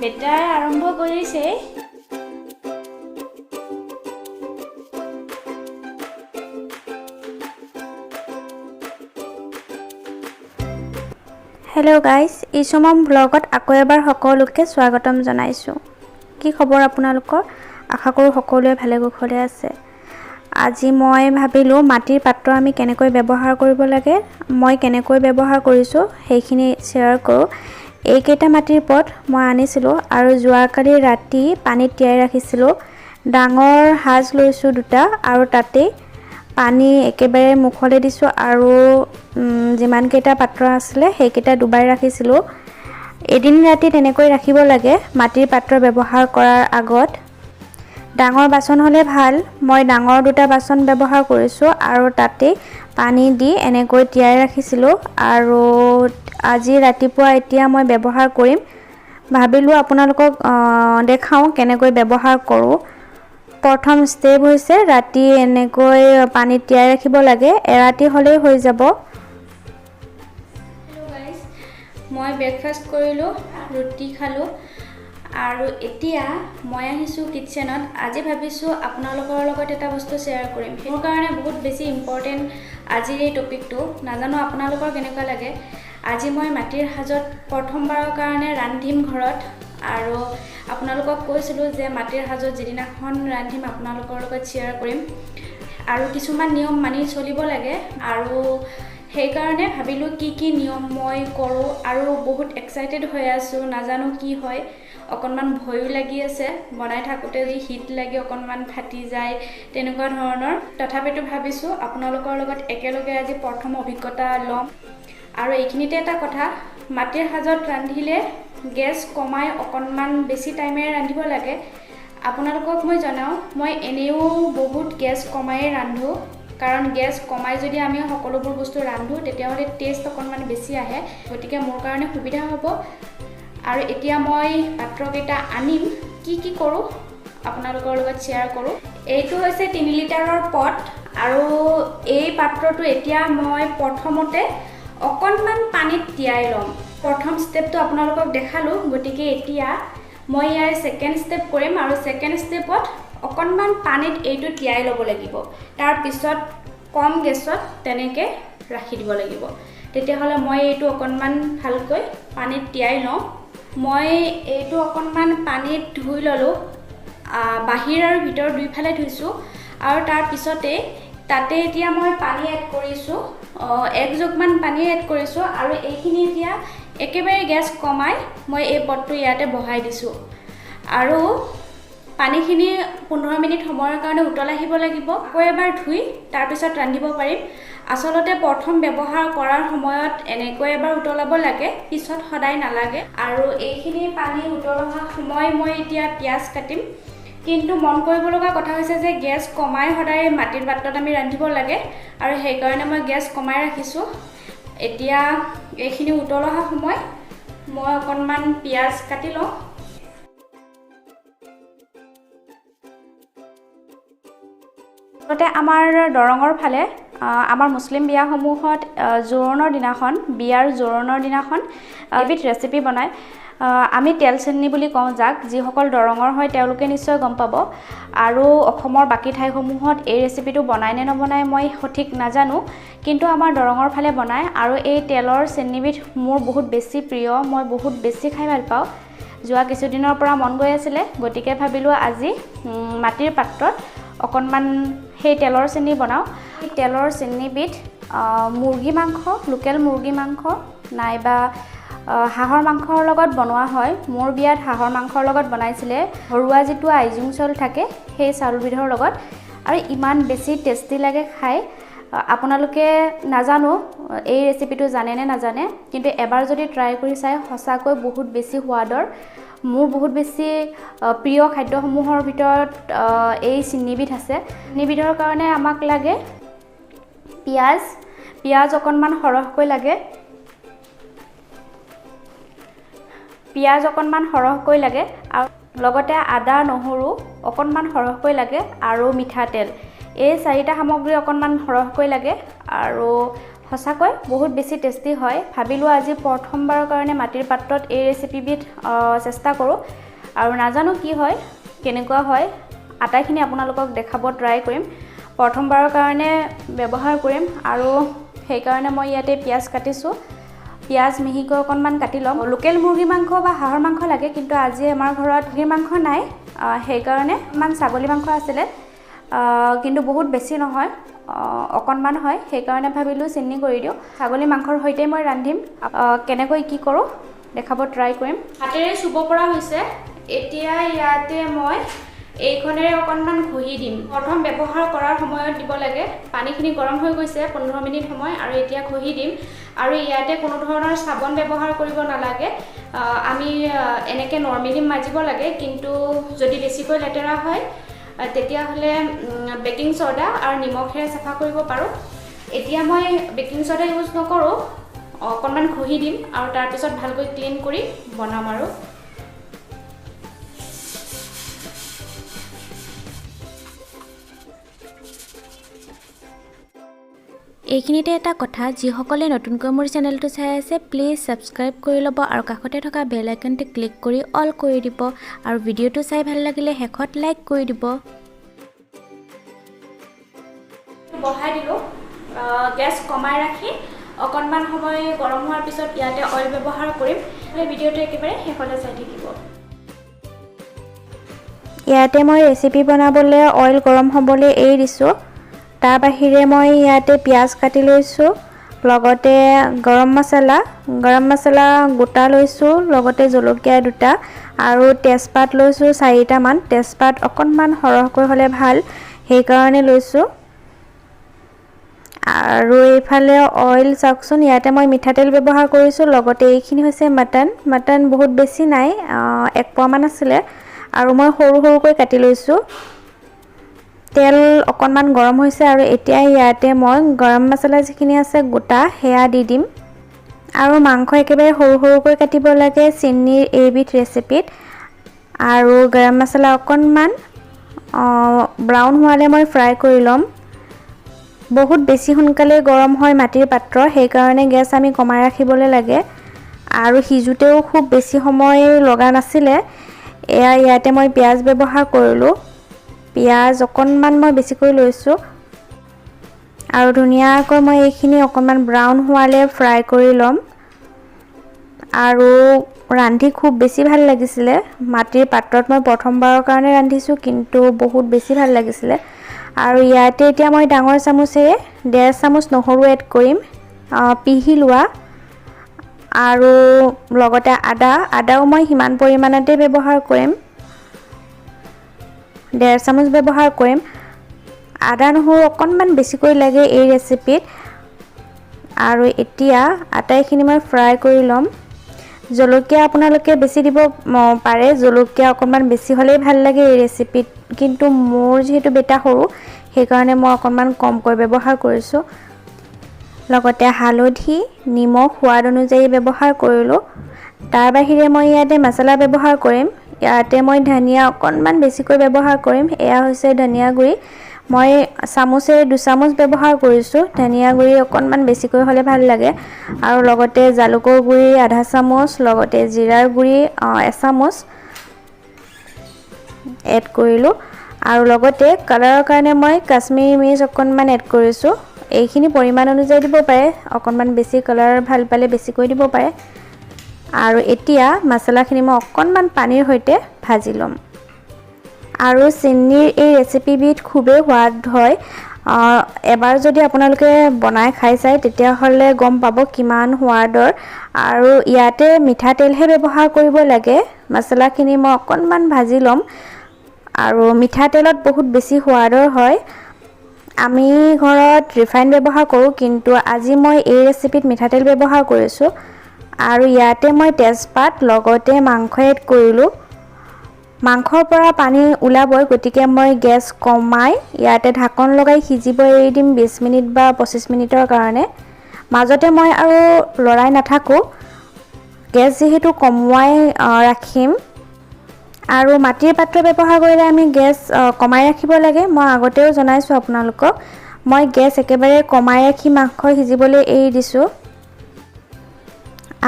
বেটাই আৰম্ভ কৰিছে। হেল্ল' গাইজ, ইছুমম ব্লগত আকৌ এবাৰ সকলোকে স্বাগতম জনাইছোঁ। কি খবৰ আপোনালোকৰ? আশা কৰোঁ সকলোৱে ভালে কুশলে আছে। আজি মই ভাবিলোঁ মাটিৰ পাত্ৰ আমি কেনেকৈ ব্যৱহাৰ কৰিব লাগে, মই কেনেকৈ ব্যৱহাৰ কৰিছোঁ সেইখিনি শ্বেয়াৰ কৰোঁ। এইকেইটা মাটিৰ পট মই আনিছিলোঁ আৰু যোৱাকালি ৰাতি পানীত তিয়াই ৰাখিছিলোঁ। ডাঙৰ সাজ লৈছোঁ দুটা আৰু তাতেই পানী একেবাৰে মুখলৈ দিছোঁ আৰু যিমানকেইটা পাত্ৰ আছিলে সেইকেইটা ডুবাই ৰাখিছিলোঁ। এদিন ৰাতি তেনেকৈ ৰাখিব লাগে মাটিৰ পাত্ৰ ব্যৱহাৰ কৰাৰ আগত। ডাঙৰ বাচন হ'লে ভাল। মই ডাঙৰ দুটা বাচন ব্যৱহাৰ কৰিছোঁ আৰু তাতে পানী দি এনেকৈ তিয়াই ৰাখিছিলোঁ আৰু আজি ৰাতিপুৱা এতিয়া মই ব্যৱহাৰ কৰিম। ভাবিলোঁ আপোনালোকক দেখাওঁ কেনেকৈ ব্যৱহাৰ কৰোঁ। প্ৰথম ষ্টেপ হৈছে ৰাতি এনেকৈ পানীত তিয়াই ৰাখিব লাগে, এৰাতি হ'লেই হৈ যাব। মই ব্ৰেকফাষ্ট কৰিলোঁ, ৰুটি খালোঁ আৰু এতিয়া মই আহিছোঁ কিটচেনত। আজি ভাবিছোঁ আপোনালোকৰ লগত এটা বস্তু শ্বেয়াৰ কৰিম। মোৰ কাৰণে বহুত বেছি ইম্পৰ্টেণ্ট আজিৰ এই টপিকটো। নাজানো আপোনালোকৰ কেনেকুৱা লাগে। আজি মই মাটিৰ সাজত প্ৰথমবাৰৰ কাৰণে ৰান্ধিম ঘৰত আৰু আপোনালোকক কৈছিলোঁ যে মাটিৰ সাজত যিদিনাখন ৰান্ধিম আপোনালোকৰ লগত শ্বেয়াৰ কৰিম আৰু কিছুমান নিয়ম মানি চলিব লাগে আৰু সেইকাৰণে ভাবিলোঁ কি নিয়ম মই কৰোঁ আৰু বহুত এক্সাইটেড হৈ আছোঁ। নাজানো কি হয়, অকণমান ভয়ো লাগি আছে। বনাই থাকোঁতে যি হিট লাগি অকণমান ফাটি যায় তেনেকুৱা ধৰণৰ। তথাপিতো ভাবিছোঁ আপোনালোকৰ লগত একেলগে আজি প্ৰথম অভিজ্ঞতা ল'ম। আৰু এইখিনিতে এটা কথা, মাটিৰ সাজত ৰান্ধিলে গেছ কমাই অকণমান বেছি টাইমেৰে ৰান্ধিব লাগে। আপোনালোকক মই জনাওঁ, মই এনেও বহুত গেছ কমায়েই ৰান্ধোঁ, কাৰণ গেছ কমাই যদি আমি সকলোবোৰ বস্তু ৰান্ধোঁ তেতিয়াহ'লে টেষ্ট অকণমান বেছি আহে, গতিকে মোৰ কাৰণে সুবিধা হ'ব। আৰু এতিয়া মই পাত্ৰকেইটা আনিম, কি কৰোঁ আপোনালোকৰ লগত শ্বেয়াৰ কৰোঁ। এইটো হৈছে 3 লিটাৰৰ পট আৰু এই পাত্ৰটো এতিয়া মই প্ৰথমতে অকণমান পানীত তিয়াই ল'ম। প্ৰথম ষ্টেপটো আপোনালোকক দেখালোঁ, গতিকে এতিয়া মই ইয়াৰ ছেকেণ্ড ষ্টেপ কৰিম আৰু ছেকেণ্ড ষ্টেপত অকণমান পানীত এইটো তিয়াই ল'ব লাগিব। তাৰপিছত কম গেছত তেনেকৈ ৰাখি দিব লাগিব। তেতিয়াহ'লে মই এইটো অকণমান ভালকৈ পানীত তিয়াই লওঁ। মই এইটো অকণমান পানীত ধুই ল'লোঁ, বাহিৰ আৰু ভিতৰ দুইফালে ধুইছোঁ আৰু তাৰপিছতে তাতে এতিয়া মই পানী এড কৰিছোঁ, 1 জগমান পানী এড কৰিছোঁ আৰু এইখিনি এতিয়া একেবাৰে গেছ কমাই মই এই পটটো ইয়াতে বহাই দিছোঁ আৰু পানীখিনি 15 মিনিট সময়ৰ কাৰণে উতল আহিব লাগিব। আকৌ এবাৰ ধুই তাৰপিছত ৰান্ধিব পাৰিম। আচলতে প্ৰথম ব্যৱহাৰ কৰাৰ সময়ত এনেকৈ এবাৰ উতলাব লাগে, পিছত সদায় নালাগে। আৰু এইখিনি পানী উতল অহা সময় মই এতিয়া পিঁয়াজ কাটিম। কিন্তু মন কৰিবলগা কথা হৈছে যে গেছ কমাই সদায় মাটিৰ পাত্ৰত আমি ৰান্ধিব লাগে আৰু সেইকাৰণে মই গেছ কমাই ৰাখিছোঁ। এতিয়া এইখিনি উতল অহা সময় মই অকণমান পিঁয়াজ কাটি লওঁ। আচলতে আমাৰ দৰঙৰ ফালে আমাৰ মুছলিম বিয়াসমূহত বিয়াৰ জোৰোণৰ দিনাখন এবিধ ৰেচিপি বনায়। আমি তেল চেন্নি বুলি কওঁ যাক। যিসকল দৰঙৰ হয় তেওঁলোকে নিশ্চয় গম পাব। আৰু অসমৰ বাকী ঠাইসমূহত এই ৰেচিপিটো বনায় নে নবনায় মই সঠিক নাজানো, কিন্তু আমাৰ দৰঙৰ ফালে বনায় আৰু এই তেলৰ চেন্নিবিধ মোৰ বহুত বেছি প্ৰিয়, মই বহুত বেছি খাই ভাল পাওঁ। যোৱা কিছুদিনৰ পৰা মন গৈ আছিলে, গতিকে ভাবিলোঁ আজি মাটিৰ পাত্ৰত অকণমান সেই তেলৰ চেনি বনাওঁ। এই তেলৰ চেনিবিধ মুৰ্গী মাংস, লোকেল মুৰ্গী মাংস নাইবা হাঁহৰ মাংসৰ লগত বনোৱা হয়। মোৰ বিয়াত হাঁহৰ মাংসৰ লগত বনাইছিলে, ঘৰুৱা যিটো আইজোং চাউল থাকে সেই চাউলবিধৰ লগত, আৰু ইমান বেছি টেষ্টি লাগে খাই। আপোনালোকে নাজানো এই ৰেচিপিটো জানে নে নাজানে, কিন্তু এবাৰ যদি ট্ৰাই কৰি চাই সঁচাকৈ বহুত বেছি সোৱাদৰ। মোৰ বহুত বেছি প্ৰিয় খাদ্যসমূহৰ ভিতৰত এই চিন্নিবিধ আছে। চিন্নিবিধৰ কাৰণে আমাক লাগে পিঁয়াজ অকণমান সৰহকৈ লাগে, আৰু লগতে আদা নহৰু অকণমান সৰহকৈ লাগে আৰু মিঠাতেল। এই 4টা সামগ্ৰী অকণমান সৰহকৈ লাগে আৰু সঁচাকৈ বহুত বেছি টেষ্টি হয়। ভাবিলোঁ আজি প্ৰথমবাৰৰ কাৰণে মাটিৰ পাত্ৰত এই ৰেচিপিবিধ চেষ্টা কৰোঁ আৰু নাজানো কি হয় কেনেকুৱা হয় আটাইখিনি আপোনালোকক দেখাব ট্ৰাই কৰিম। প্ৰথমবাৰৰ কাৰণে ব্যৱহাৰ কৰিম আৰু সেইকাৰণে মই ইয়াতে পিঁয়াজ কাটিছোঁ। পিঁয়াজ মিহিকৈ অকণমান কাটি ল'ম। লোকেল মুৰ্গী মাংস বা হাঁহৰ মাংস লাগে, কিন্তু আজি আমাৰ ঘৰত মুৰ্গীৰ মাংস নাই, সেইকাৰণে অকণমান ছাগলী মাংস আছিলে, কিন্তু বহুত বেছি নহয়, অকণমান হয়, সেইকাৰণে ভাবিলোঁ চেনি কৰি দিওঁ। ছাগলী মাংসৰ সৈতে মই ৰান্ধিম। কেনেকৈ কি কৰোঁ দেখাব ট্ৰাই কৰিম। হাতেৰে চুব পৰা হৈছে। এতিয়া ইয়াতে মই এইখনেৰে অকণমান ঘঁহি দিম। প্ৰথম ব্যৱহাৰ কৰাৰ সময়ত দিব লাগে। পানীখিনি গৰম হৈ গৈছে 15 মিনিট সময়, আৰু এতিয়া ঘঁহি দিম। আৰু ইয়াতে কোনো ধৰণৰ চাবোন ব্যৱহাৰ কৰিব নালাগে। আমি এনেকৈ নৰ্মেলি মাজিব লাগে, কিন্তু যদি বেছিকৈ লেতেৰা হয় তেতিয়াহ'লে বেকিং ছ'ডা আৰু নিমখেৰে চাফা কৰিব পাৰোঁ। এতিয়া মই বেকিং ছ'ডা ইউজ নকৰোঁ, অকণমান ঘঁহি দিম আৰু তাৰপিছত ভালকৈ ক্লিন কৰি বনাম। আৰু এইখিনিতে এটা কথা, যিসকলে নতুনকৈ মোৰ চেনেলটো চাই আছে প্লিজ ছাবস্ক্ৰাইব কৰি ল'ব আৰু কাষতে থকা বেল আইকনটো ক্লিক কৰি অল কৰি দিব আৰু ভিডিঅ'টো চাই ভাল লাগিলে শেষত লাইক কৰি দিব। বহাই দিলোঁ। গেছ কমাই ৰাখি অকণমান সময় গৰম হোৱাৰ পিছত ইয়াতে অইল ব্যৱহাৰ কৰিম। সেই ভিডিঅ'টো একেবাৰে শেষলৈ চাই থাকিব। ইয়াতে মই ৰেচিপি বনাবলৈ অইল গৰম হ'বলৈ এৰি দিছোঁ। তাৰ বাহিৰে মই ইয়াতে পিঁয়াজ কাটি লৈছোঁ, লগতে গৰম মছলা গোটা লৈছোঁ, লগতে জলকীয়া 2টা আৰু তেজপাত লৈছোঁ 4টামান। তেজপাত অকণমান সৰহকৈ হ'লে ভাল, সেইকাৰণে লৈছোঁ। আৰু এইফালে অইল চাওকচোন, ইয়াতে মই মিঠাতেল ব্যৱহাৰ কৰিছোঁ, লগতে এইখিনি হৈছে মটন বহুত বেছি নাই, 1 পোৱামান আছিলে আৰু মই সৰু সৰুকৈ কাটি লৈছোঁ। তেল অকণমান গৰম হৈছে আৰু এতিয়া ইয়াতে মই গৰম মছলা যিখিনি আছে গোটা সেয়া দি দিম। আৰু মাংস একেবাৰে সৰু সৰুকৈ কাটিব লাগে চেনিৰ এইবিধ ৰেচিপিত। আৰু গৰম মছলা অকণমান ব্ৰাউন হোৱালৈ মই ফ্ৰাই কৰি ল'ম। বহুত বেছি সোনকালে গৰম হয় মাটিৰ পাত্ৰ, সেইকাৰণে গেছ আমি কমাই ৰাখিবলৈ লাগে। আৰু সিজোতেও খুব বেছি সময় লগা নাছিলে। ইয়াতে মই পিঁয়াজ ব্যৱহাৰ কৰিলোঁ। পিঁয়াজ অকণমান মই বেছিকৈ লৈছোঁ আৰু ধুনীয়াকৈ মই এইখিনি অকণমান ব্ৰাউন হোৱালৈ ফ্ৰাই কৰি ল'ম। আৰু ৰান্ধি খুব বেছি ভাল লাগিছিলে। মাটিৰ পাত্ৰত মই প্ৰথমবাৰৰ কাৰণে ৰান্ধিছোঁ, কিন্তু বহুত বেছি ভাল লাগিছিলে। আৰু ইয়াতে এতিয়া মই ডাঙৰ চামুচেৰে 1.5 চামুচ নহৰু এড কৰিম, পিহি লোৱা। আৰু লগতে আদাও মই সিমান পৰিমাণতে ব্যৱহাৰ কৰিম, 1.5 চামুচ ব্যৱহাৰ কৰিম। আদা নহৰু অকণমান বেছিকৈ লাগে এই ৰেচিপিত। আৰু এতিয়া আটাইখিনি মই ফ্ৰাই কৰি ল'ম। জলকীয়া আপোনালোকে বেছি দিব পাৰে, জলকীয়া অকণমান বেছি হ'লেই ভাল লাগে এই ৰেচিপিত, কিন্তু মোৰ যিহেতু বেটা সৰু সেইকাৰণে মই অকণমান কমকৈ ব্যৱহাৰ কৰিছোঁ। লগতে হালধি নিমখ সোৱাদ অনুযায়ী ব্যৱহাৰ কৰিলোঁ। তাৰ বাহিৰে মই ইয়াতে মছলা ব্যৱহাৰ কৰিম। ইয়াতে মই ধনিয়া অকণমান বেছিকৈ ব্যৱহাৰ কৰিম, এয়া হৈছে ধনিয়া গুড়ি। মই 2 চামুচ ব্যৱহাৰ কৰিছোঁ। ধনিয়া গুড়ি অকণমান বেছিকৈ হ'লে ভাল লাগে। আৰু লগতে জালুকৰ গুড়ি 1/2 চামুচ, লগতে জিৰাৰ গুড়ি 1 চামুচ এড কৰিলোঁ। আৰু লগতে কালাৰৰ কাৰণে মই কাশ্মীৰী মিৰ্চ অকণমান এড কৰিছোঁ। এইখিনি পৰিমাণ অনুযায়ী দিব পাৰে, অকণমান বেছি কালাৰ ভাল পালে বেছিকৈ দিব পাৰে। আৰু এতিয়া মছলাখিনি মই অকণমান পানীৰ সৈতে ভাজি ল'ম। আৰু চেনিৰ এই ৰেচিপিবিধ খুবেই সোৱাদ হয়। এবাৰ যদি আপোনালোকে বনাই খাই চায় তেতিয়াহ'লে গম পাব কিমান সোৱাদৰ। আৰু ইয়াতে মিঠাতেলহে ব্যৱহাৰ কৰিব লাগে। মছলাখিনি মই অকণমান ভাজি ল'ম। আৰু মিঠাতেলত বহুত বেছি সোৱাদৰ হয়। আমি ঘৰত ৰিফাইন ব্যৱহাৰ কৰোঁ, কিন্তু আজি মই এই ৰেচিপিত মিঠাতেল ব্যৱহাৰ কৰিছোঁ। আৰু ইয়াতে মই তেজপাত লগতে মাংস এড কৰিলোঁ। মাংসৰ পৰা পানী ওলাবই, গতিকে মই গেছ কমাই ইয়াতে ঢাকন লগাই সিজিব এৰি দিম 20 মিনিট বা 25 মিনিটৰ কাৰণে। মাজতে মই আৰু লৰাই নাথাকোঁ, গেছ যিহেতু কমোৱাই ৰাখিম। আৰু মাটিৰ পাত্ৰ ব্যৱহাৰ কৰিলে আমি গেছ কমাই ৰাখিব লাগে। মই আগতেও জনাইছোঁ আপোনালোকক। মই গেছ একেবাৰে কমাই ৰাখি মাংস সিজিবলৈ এৰি দিছোঁ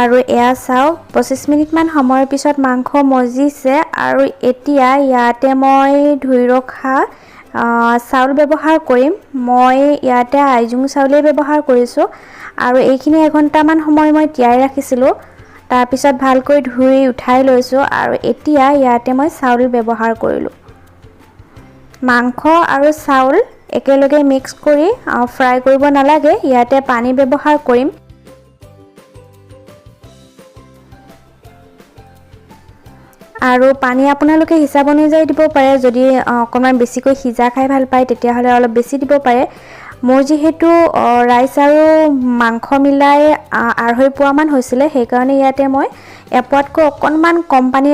আৰু এয়া চাওক 25 মিনিটমান সময়ৰ পিছত মাংস মজিছে আৰু এতিয়া ইয়াতে মই ধুই ৰখা চাউল ব্যৱহাৰ কৰিম। মই ইয়াতে আইজোং চাউলেই ব্যৱহাৰ কৰিছোঁ আৰু এইখিনি এঘণ্টামান সময় মই তিয়াই ৰাখিছিলোঁ। তাৰপিছত ভালকৈ ধুই উঠাই লৈছোঁ আৰু এতিয়া ইয়াতে মই চাউল ব্যৱহাৰ কৰিলোঁ। মাংস আৰু চাউল একেলগে মিক্স কৰি ফ্ৰাই কৰিব নালাগে, ইয়াতে পানী ব্যৱহাৰ কৰিম। আৰু পানী আপোনালোকে হিচাপ অনুযায়ী দিব পাৰে, যদি অকণমান বেছিকৈ সিজা খাই ভাল পায় তেতিয়াহ'লে অলপ বেছি দিব পাৰে। মোৰ যিহেতু ৰাইচ আৰু মাংস মিলাই 2.5 পোৱামান হৈছিলে, সেইকাৰণে ইয়াতে মই 1 পোৱাতকৈ অকণমান কম পানী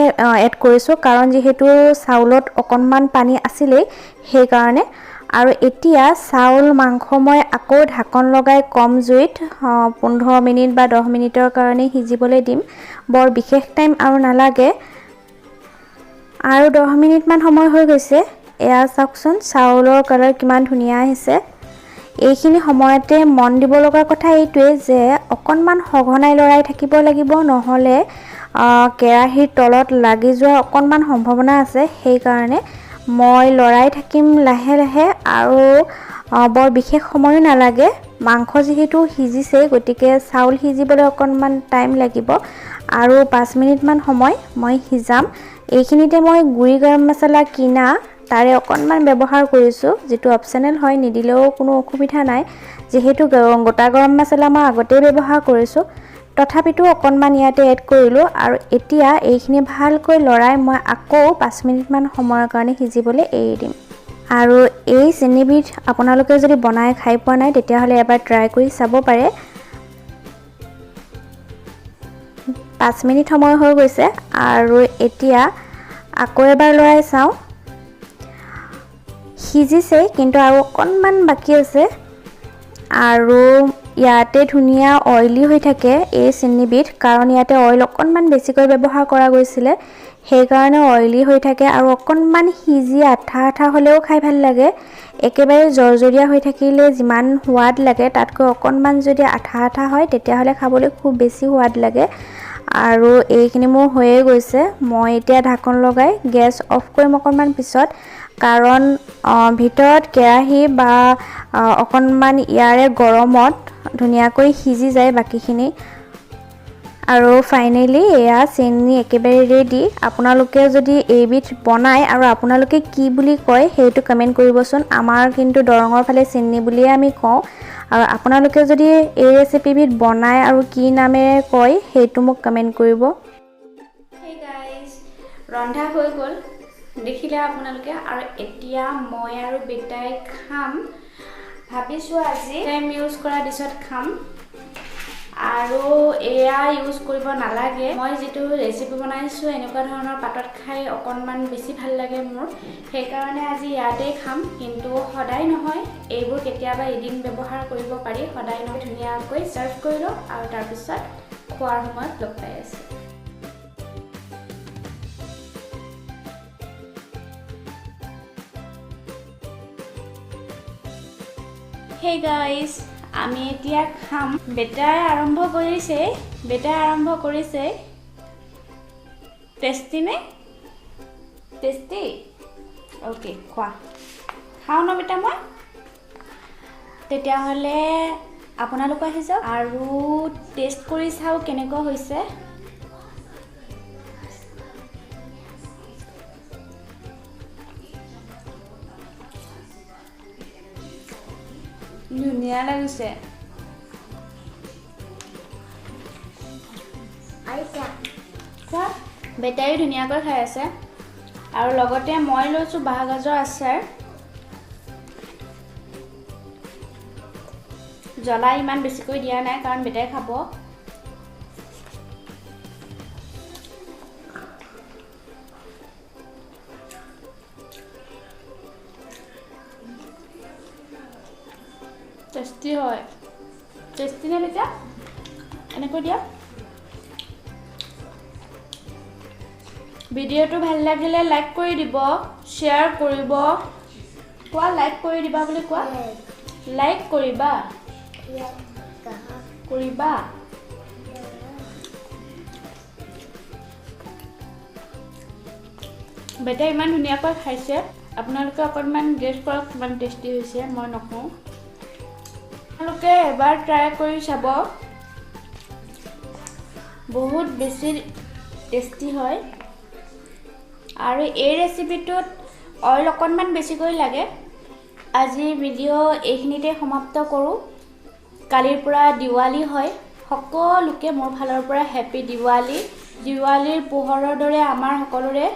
এড কৰিছোঁ, কাৰণ যিহেতু চাউলত অকণমান পানী আছিলেই সেইকাৰণে। আৰু এতিয়া চাউল মাংস মই আকৌ ঢাকন লগাই কম জুইত 15 মিনিট বা 10 মিনিটৰ কাৰণে সিজিবলৈ দিম। বৰ বিশেষ টাইম আৰু নালাগে। আৰু 10 মিনিটমান সময় হৈ গৈছে। এয়া চাওকচোন চাউলৰ কালাৰ কিমান ধুনীয়া আহিছে। এইখিনি সময়তে মন দিব লগা কথা এইটোৱে যে অকণমান সঘনাই লৰাই থাকিব লাগিব, নহ'লে কেৰাহীৰ তলত লাগি যোৱাৰ অকণমান সম্ভাৱনা আছে। সেইকাৰণে মই লৰাই থাকিম লাহে লাহে আৰু বৰ বিশেষ সময়ো নালাগে। মাংস যিহেতু সিজিছে গতিকে চাউল সিজিবলৈ অকণমান টাইম লাগিব আৰু 5 মিনিটমান সময় মই সিজাম। এইখিনিতে মই গুড়ি গৰম মছলা কিনা তাৰে অকণমান ব্যৱহাৰ কৰিছোঁ, যিটো অপশ্যনেল হয়, নিদিলেও কোনো অসুবিধা নাই। যিহেতু গোটা গৰম মছলা মই আগতেই ব্যৱহাৰ কৰিছোঁ, তথাপিতো অকণমান ইয়াতে এড কৰিলোঁ। আৰু এতিয়া এইখিনি ভালকৈ লৰাই মই আকৌ 5 মিনিটমান সময়ৰ কাৰণে সিজিবলৈ এৰি দিম। আৰু এই চেনিবিধ আপোনালোকে যদি বনাই খাই পোৱা নাই তেতিয়াহ'লে এবাৰ ট্ৰাই কৰি চাব পাৰে। 5 মিনিট সময় হৈ গৈছে আৰু এতিয়া আকৌ এবাৰ লৰাই চাওঁ। সিজিছে কিন্তু আৰু অকণমান বাকী আছে। আৰু ইয়াতে ধুনীয়া অইলি হৈ থাকে এই চেনিবিধ, কাৰণ ইয়াতে অইল অকণমান বেছিকৈ ব্যৱহাৰ কৰা গৈছিলে, সেইকাৰণে অইলি হৈ থাকে। আৰু অকণমান সিজি আঠা আঠা হ'লেও খাই ভাল লাগে। একেবাৰে জৰজৰীয়া হৈ থাকিলে যিমান সোৱাদ লাগে তাতকৈ অকণমান যদি আঠা আঠা হয় তেতিয়াহ'লে খাবলৈ খুব বেছি সোৱাদ লাগে। আৰু এইখিনি মোৰ হৈয়ে গৈছে। মই এতিয়া ঢাকন লগাই গেছ অফ কৰিম অকণমান পিছত, কাৰণ ভিতৰত কেৰাহী বা অকণমান ইয়াৰে গৰমত ধুনীয়াকৈ সিজি যায় বাকীখিনি। আৰু ফাইনেলি এয়া চেনি একেবাৰে ৰেডি। আপোনালোকে যদি এইবিধ বনায় আৰু আপোনালোকে কি বুলি কয় সেইটো কমেণ্ট কৰিবচোন। আমাৰ কিন্তু দৰঙৰ ফালে চেনি বুলিয়ে আমি কওঁ। আৰু আপোনালোকে যদি এই ৰেচিপিবিধ বনায় আৰু কি নামেৰে কয় সেইটো মোক কমেণ্ট কৰিব। হেই গাইজ, ৰন্ধা হৈ গ'ল দেখিলে আপোনালোকে। আৰু এতিয়া মই আৰু বেটাই খাম। ভাবিছোঁ আজি টাইম ইউজ কৰা ডিছত খাম। আৰু এয়া ইউজ কৰিব নালাগে। মই যিটো ৰেচিপি বনাইছোঁ এনেকুৱা ধৰণৰ পাতত খাই অকণমান বেছি ভাল লাগে মোৰ, সেইকাৰণে আজি ইয়াতেই খাম। কিন্তু সদায় নহয়, এইবোৰ কেতিয়াবা এদিন ব্যৱহাৰ কৰিব পাৰি, সদায় নহয়। ধুনীয়াকৈ ছাৰ্ভ কৰি লওঁ আৰু তাৰপিছত খোৱাৰ সময়ত লগ পাই আছোঁ। হেই গাইজ, আমি এতিয়া খাম। বেটাই আৰম্ভ কৰিছে। টেষ্টি নে? টেষ্টি? অ'কে, খোৱা। খাওঁ ন বেটা মই? তেতিয়াহ'লে আপোনালোক আহি যাওক আৰু টেষ্ট কৰি চাওঁ কেনেকুৱা হৈছে। ধুনীয়া লাগিছে। বেটাইও ধুনীয়াকৈ খাই আছে। আৰু লগতে মই লৈছোঁ বাঁহগাজৰ আচাৰ। জ্বলা ইমান বেছিকৈ দিয়া নাই কাৰণ বেটাই খাব। টেষ্টি হয়। টেষ্টি নে বেটা? এনেকৈ দিয়া। ভিডিঅ'টো ভাল লাগিলে লাইক কৰি দিব, শ্বেয়াৰ কৰিব। কোৱা লাইক কৰি দিবা বুলি কোৱা। লাইক কৰিবা কৰিবা বেটা ইমান ধুনীয়াকৈ খাইছে আপোনালোকে অকণমান গেছ কৰক কিমান টেষ্টি হৈছে মই নকওঁ আপোনালোকে এবাৰ ট্ৰাই কৰি চাব বহুত বেছি টেষ্টি হয় আৰু এই ৰেচিপিটোত অইল অকণমান বেছিকৈ লাগে আজিৰ ভিডিঅ' এইখিনিতে সমাপ্ত কৰোঁ কালিৰ পৰা দিৱালী হয় সকলোকে মোৰ ফালৰ পৰা হেপী দিৱালী দিৱালীৰ পোহৰৰ দৰে আমাৰ সকলোৰে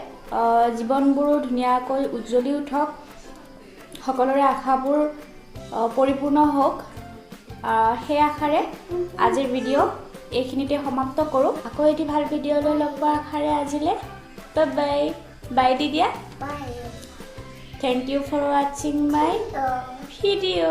জীৱনবোৰো ধুনীয়াকৈ উজ্জ্বলি উঠক সকলোৰে আশাবোৰ পৰিপূৰ্ণ হওক সেই আশাৰে আজিৰ ভিডিঅ' এইখিনিতে সমাপ্ত কৰোঁ আকৌ এটি ভাল ভিডিঅ' লৈ লগ পোৱাৰ আশাৰে আজিলৈ বাই বাই দি দিয়া Bye. Thank you for watching my video.